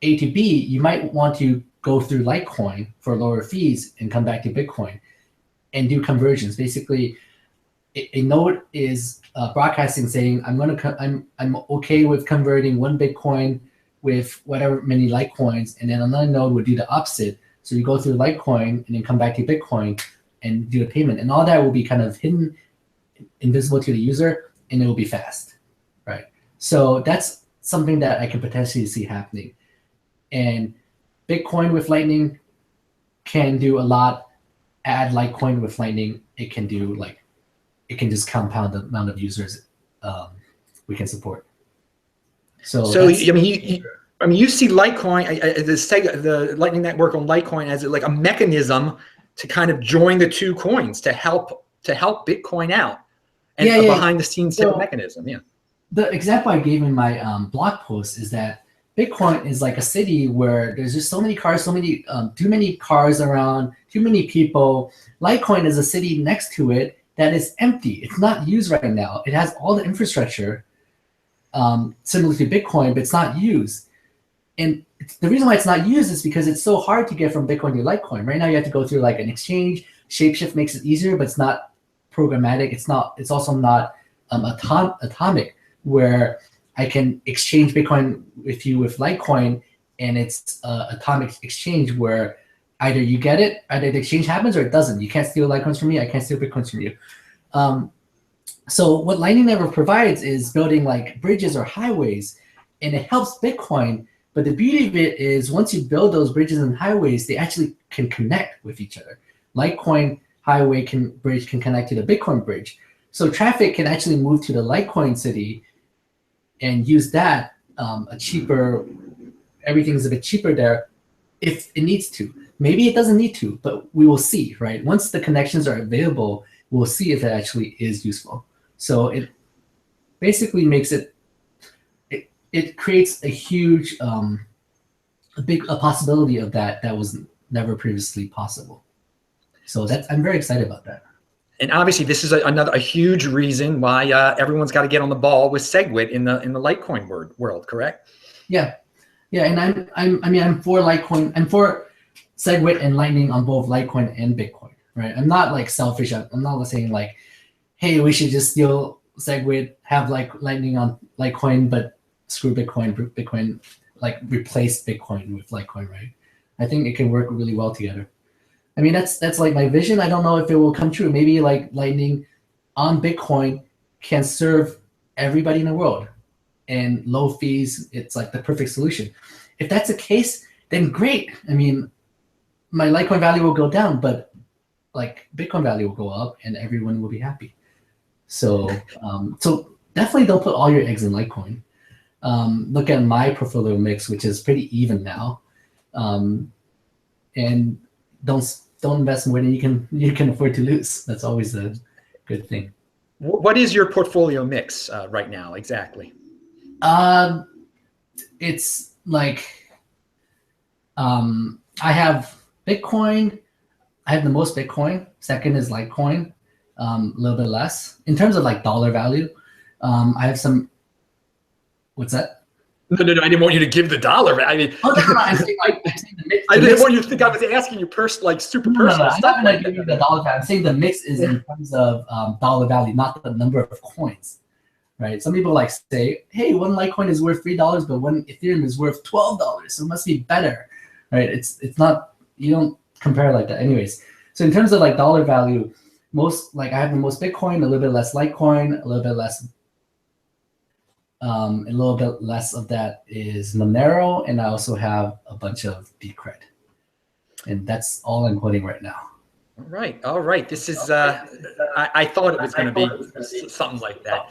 A to B, you might want to go through Litecoin for lower fees and come back to Bitcoin and do conversions. Basically, a node is broadcasting saying, I'm okay with converting 1 Bitcoin with whatever many Litecoins, and then another node would do the opposite. So you go through Litecoin and then come back to Bitcoin and do a payment, and all that will be kind of hidden, invisible to the user, and it will be fast, right? So that's something that I can potentially see happening. And Bitcoin with Lightning can do a lot. Add Litecoin with Lightning, it can just compound the amount of users we can support. So you see Litecoin, the Lightning Network on Litecoin as like a mechanism to kind of join the two coins to help Bitcoin out, and behind the scenes mechanism. Yeah. The example I gave in my blog post is that Bitcoin is like a city where there's just so many cars, too many cars around, too many people. Litecoin is a city next to it that is empty. It's not used right now. It has all the infrastructure similar to Bitcoin, but it's not used. And the reason why it's not used is because it's so hard to get from Bitcoin to Litecoin. Right now you have to go through like an exchange. Shapeshift makes it easier, but it's not programmatic. It's also not atomic, where I can exchange Bitcoin with you with Litecoin and it's atomic exchange where either you get it, either the exchange happens or it doesn't. You can't steal Litecoins from me. I can't steal Bitcoins from you. So what Lightning Network provides is building like bridges or highways, and it helps Bitcoin. But the beauty of it is once you build those bridges and highways, they actually can connect with each other. Litecoin highway bridge can connect to the Bitcoin bridge. So traffic can actually move to the Litecoin city and use that everything's a bit cheaper there if it needs to. Maybe it doesn't need to, but we will see, right? Once the connections are available, we'll see if it actually is useful. So it basically makes it creates a huge, a possibility of that was never previously possible. So I'm very excited about that. And obviously, this is a huge reason why everyone's got to get on the ball with Segwit in the Litecoin world, correct? Yeah, and I'm for Litecoin. I'm for Segwit and Lightning on both Litecoin and Bitcoin, right? I'm not like selfish. I'm not saying like, hey, we should just steal Segwit, have like Lightning on Litecoin, but screw Bitcoin. Bitcoin like replace Bitcoin with Litecoin, right? I think it can work really well together. I mean, that's like my vision. I don't know if it will come true. Maybe like Lightning on Bitcoin can serve everybody in the world and low fees. It's like the perfect solution. If that's the case, then great. I mean, my Litecoin value will go down, but like Bitcoin value will go up and everyone will be happy. So, so definitely don't put all your eggs in Litecoin. Look at my portfolio mix, which is pretty even now. And don't invest more than you can afford to lose. That's always a good thing. What is your portfolio mix right now exactly? It's like I have Bitcoin. I have the most Bitcoin. Second is Litecoin, a little bit less in terms of like dollar value. I have some. What's that? No, I didn't want you to give the dollar. I mean, no, I'm saying the mix. I didn't want you to think I was asking you super personal stuff. I'm not giving you the dollar value. I'm saying the mix is in terms of dollar value, not the number of coins, right? Some people like say, hey, one Litecoin is worth $3, but one Ethereum is worth $12, so it must be better, right? It's not, you don't compare like that. Anyways, so in terms of like dollar value, I have the most Bitcoin, a little bit less Litecoin, a little bit less. A little bit less of that is Monero, and I also have a bunch of Decred, and that's all I'm holding right now. All right. This is I thought it was going to be something like that.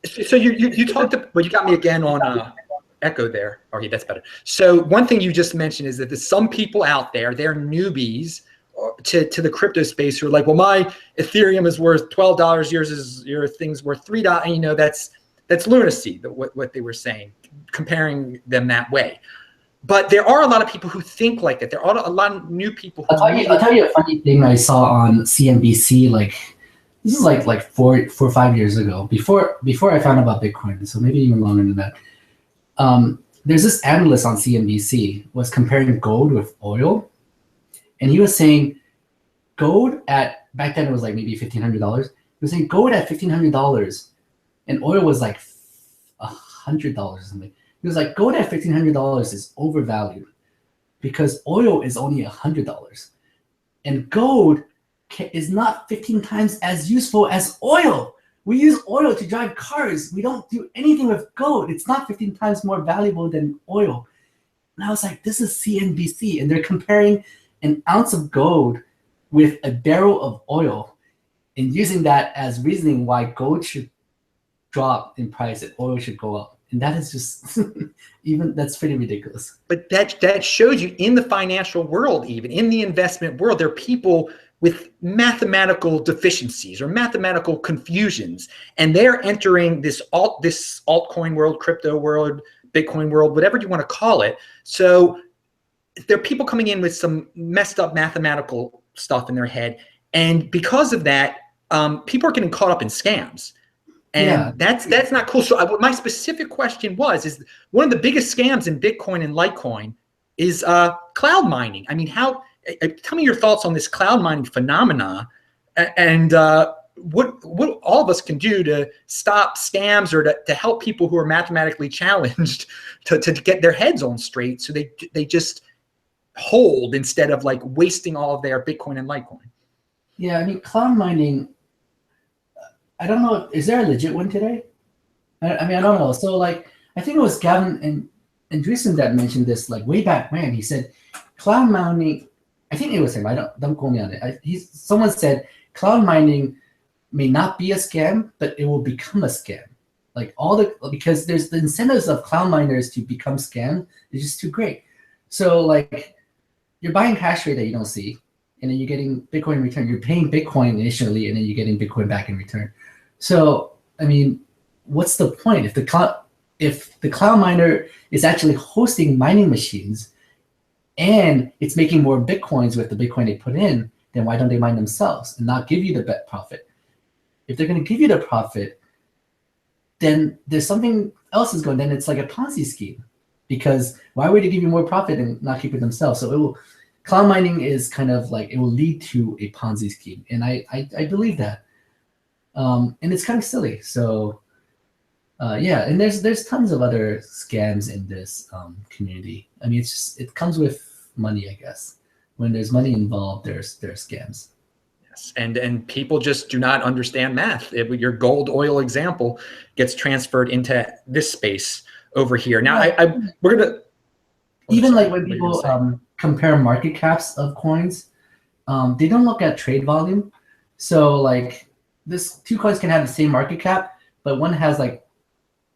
So you talked about, well, you got me again on echo there. Okay, that's better. So one thing you just mentioned is that there's some people out there, they're newbies to the crypto space who are like, well, my Ethereum is worth $12, your thing's worth $3. You know, that's lunacy, what they were saying, comparing them that way. But there are a lot of people who think like that. There are a lot of new people. I'll tell you a funny thing I saw on CNBC. Like this is like 4 or 5 years ago, before I found out about Bitcoin. So maybe even longer than that. There's this analyst on CNBC was comparing gold with oil, and he was saying gold at back then it was like maybe $1,500. He was saying gold at $1,500. And oil was like $100 or something. He was like, gold at $1,500 is overvalued because oil is only $100. And gold is not 15 times as useful as oil. We use oil to drive cars. We don't do anything with gold. It's not 15 times more valuable than oil. And I was like, this is CNBC. And they're comparing an ounce of gold with a barrel of oil and using that as reasoning why gold should drop in price and oil should go up. And that is just that's pretty ridiculous. But that shows you in the financial world, even in the investment world, there are people with mathematical deficiencies or mathematical confusions, and they're entering this altcoin world, crypto world, Bitcoin world, whatever you want to call it. So there are people coming in with some messed up mathematical stuff in their head, and because of that, people are getting caught up in scams. And that's not cool. So my specific question is one of the biggest scams in Bitcoin and Litecoin is cloud mining. I mean, tell me your thoughts on this cloud mining phenomena, and what all of us can do to stop scams or to help people who are mathematically challenged to get their heads on straight, so they just hold instead of like wasting all of their Bitcoin and Litecoin. Yeah, I mean, cloud mining, I don't know, is there a legit one today? I mean, I don't know. So like, I think it was Gavin and Dreesen that mentioned this like way back when. He said cloud mining, I think it was him, I don't quote me on it. Someone said cloud mining may not be a scam, but it will become a scam. Like because there's the incentives of cloud miners to become scam is just too great. So like, you're buying hash rate that you don't see, and then you're getting Bitcoin in return. You're paying Bitcoin initially, and then you're getting Bitcoin back in return. So I mean, what's the point if the cloud miner is actually hosting mining machines and it's making more Bitcoins with the Bitcoin they put in? Then why don't they mine themselves and not give you the bet profit? If they're going to give you the profit, then there's something else is going. Then it's like a Ponzi scheme, because why would they give you more profit and not keep it themselves? So cloud mining is kind of like, it will lead to a Ponzi scheme, and I believe that, and it's kind of silly. So yeah, and there's tons of other scams in this community. I mean, it comes with money, I guess. When there's money involved, there's scams. And people just do not understand math. Your gold oil example gets transferred into this space over here. Now, Yeah. we're gonna even like when people compare market caps of coins, they don't look at trade volume. So like, this two coins can have the same market cap, but one has like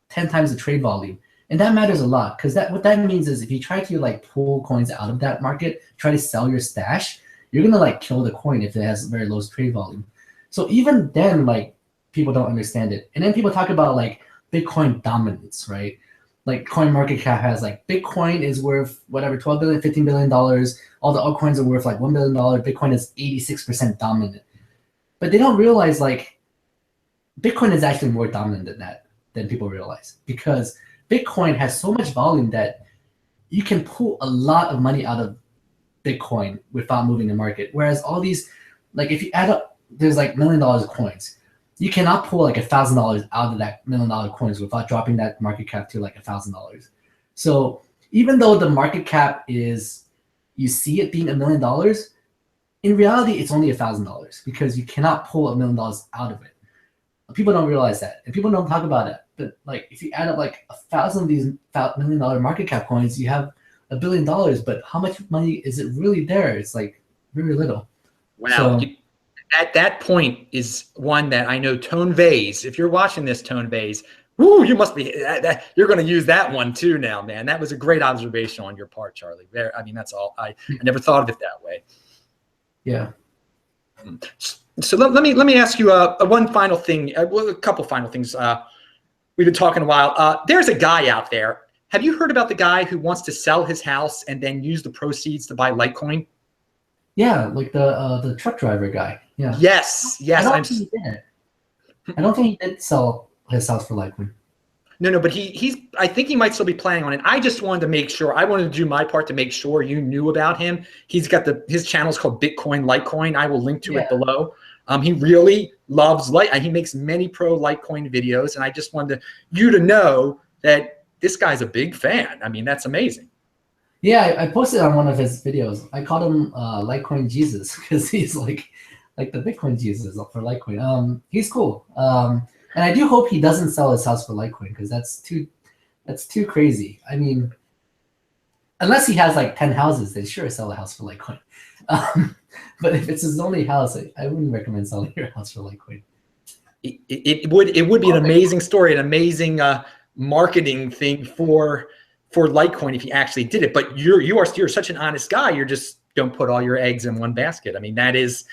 10 times the trade volume, and that matters a lot, because what that means is if you try to like pull coins out of that market, try to sell your stash, you're gonna like kill the coin if it has very low trade volume. So even then, like, people don't understand it. And then people talk about like Bitcoin dominance, right? Like coin market cap has like, Bitcoin is worth whatever, 12 billion, 15 billion dollars. All the altcoins are worth like $1 billion. Bitcoin is 86% dominant. But they don't realize like Bitcoin is actually more dominant than people realize, because Bitcoin has so much volume that you can pull a lot of money out of Bitcoin without moving the market. Whereas all these, like, if you add up, there's like $1 million of coins. You cannot pull like $1,000 out of that $1 million coins without dropping that market cap to like $1,000. So even though the market cap is, you see it being $1 million, in reality it's only $1,000, because you cannot pull $1 million out of it. People don't realize that, and people don't talk about it. But like, if you add up like 1,000 of these $1 million market cap coins, you have $1 billion. But how much money is it really there? It's like very little. Wow. So, at that point is one that I know Tone Vase, if you're watching this, Tone Vase, woo, you must be, you're going to use that one too now, man. That was a great observation on your part, Charlie. I mean, that's all. I never thought of it that way. Yeah. So let me ask you one final thing, a couple final things. We've been talking a while. There's a guy out there. Have you heard about the guy who wants to sell his house and then use the proceeds to buy Litecoin? Yeah, like the truck driver guy. Yeah. Yes. I don't think he did. I don't think he did sell his house for Litecoin. No, but I think he might still be planning on it. I just wanted to make sure. I wanted to do my part to make sure you knew about him. He's got his channel is called Bitcoin Litecoin. I will link to it below. He really loves he makes many pro Litecoin videos, and I just wanted you to know that this guy's a big fan. I mean, that's amazing. Yeah, I posted on one of his videos. I called him Litecoin Jesus, because he's like the Bitcoin Jesus for Litecoin. He's cool. And I do hope he doesn't sell his house for Litecoin, because that's too crazy. I mean, unless he has like 10 houses, then sure, sell a house for Litecoin. But if it's his only house, I wouldn't recommend selling your house for Litecoin. It would be an amazing story, an amazing marketing thing for Litecoin if he actually did it. But you're such an honest guy. You just don't put all your eggs in one basket. I mean, that is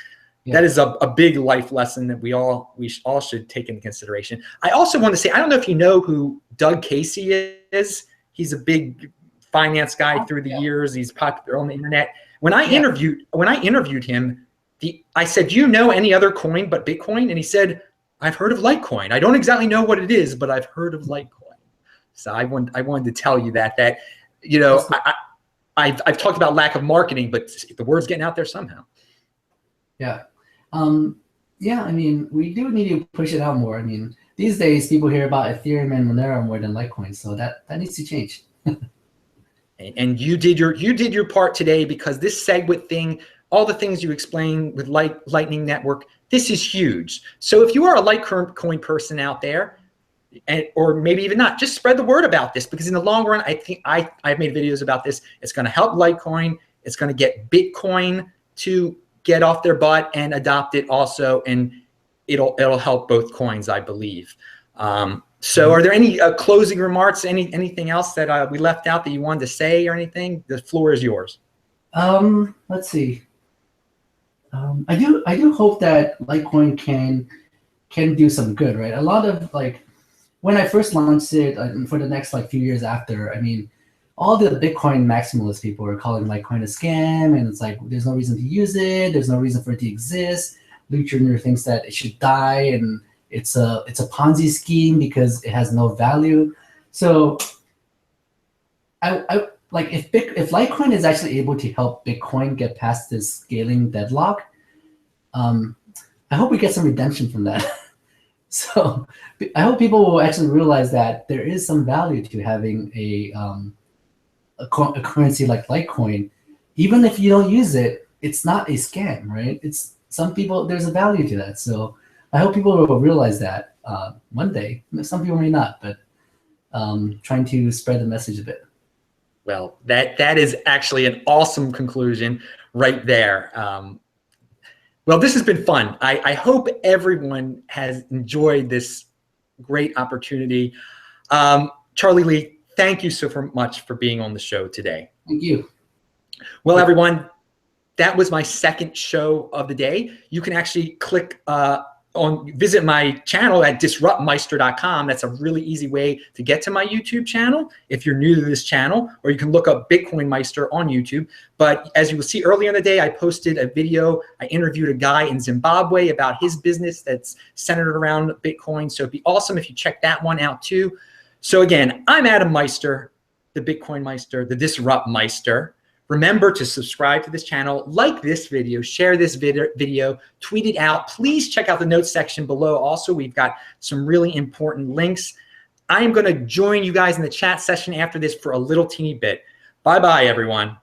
a big life lesson that we all should take into consideration. I also want to say, I don't know if you know who Doug Casey is. He's a big finance guy through the years. He's popular on the internet. When I interviewed him, I said, "Do you know any other coin but Bitcoin?" And he said, "I've heard of Litecoin. I don't exactly know what it is, but I've heard of Litecoin." So I wanted to tell you that you know, I've talked about lack of marketing, but the word's getting out there somehow. Yeah. Yeah, I mean, we do need to push it out more. I mean, these days people hear about Ethereum and Monero more than Litecoin, so that needs to change. And you did your part today, because this Segwit thing, all the things you explained with Lightning Network, this is huge. So if you are a Litecoin person out there, or maybe even not, just spread the word about this, because in the long run, I think I've made videos about this. It's going to help Litecoin. It's going to get Bitcoin to get off their butt and adopt it also, and it'll help both coins, I believe. So are there any closing remarks, anything else that we left out that you wanted to say or anything? The floor is yours. Let's see. I do hope that Litecoin can do some good, right? A lot of like when I first launched it, for the next like few years after, I mean, all the Bitcoin maximalist people were calling Litecoin a scam, and it's like there's no reason to use it, there's no reason for it to exist. Luke Jr. thinks that it should die, and it's a Ponzi scheme because it has no value. So I like if Litecoin is actually able to help Bitcoin get past this scaling deadlock, I hope we get some redemption from that. So I hope people will actually realize that there is some value to having a currency like Litecoin. Even if you don't use it, it's not a scam, right? It's some people, there's a value to that. So I hope people will realize that one day. Some people may not, but trying to spread the message a bit. Well, that is actually an awesome conclusion right there. Well, this has been fun. I hope everyone has enjoyed this great opportunity. Charlie Lee, thank you so much for being on the show today. Thank you. Well, everyone, that was my second show of the day. You can actually click visit my channel at disruptmeister.com. That's a really easy way to get to my YouTube channel if you're new to this channel, or you can look up Bitcoin Meister on YouTube. But as you will see earlier in the day, I posted a video. I interviewed a guy in Zimbabwe about his business that's centered around Bitcoin. So it'd be awesome if you check that one out too. So again, I'm Adam Meister, the Bitcoin Meister, the Disrupt Meister. Remember to subscribe to this channel, like this video, share this video, tweet it out. Please check out the notes section below. Also, we've got some really important links. I am going to join you guys in the chat session after this for a little teeny bit. Bye-bye, everyone.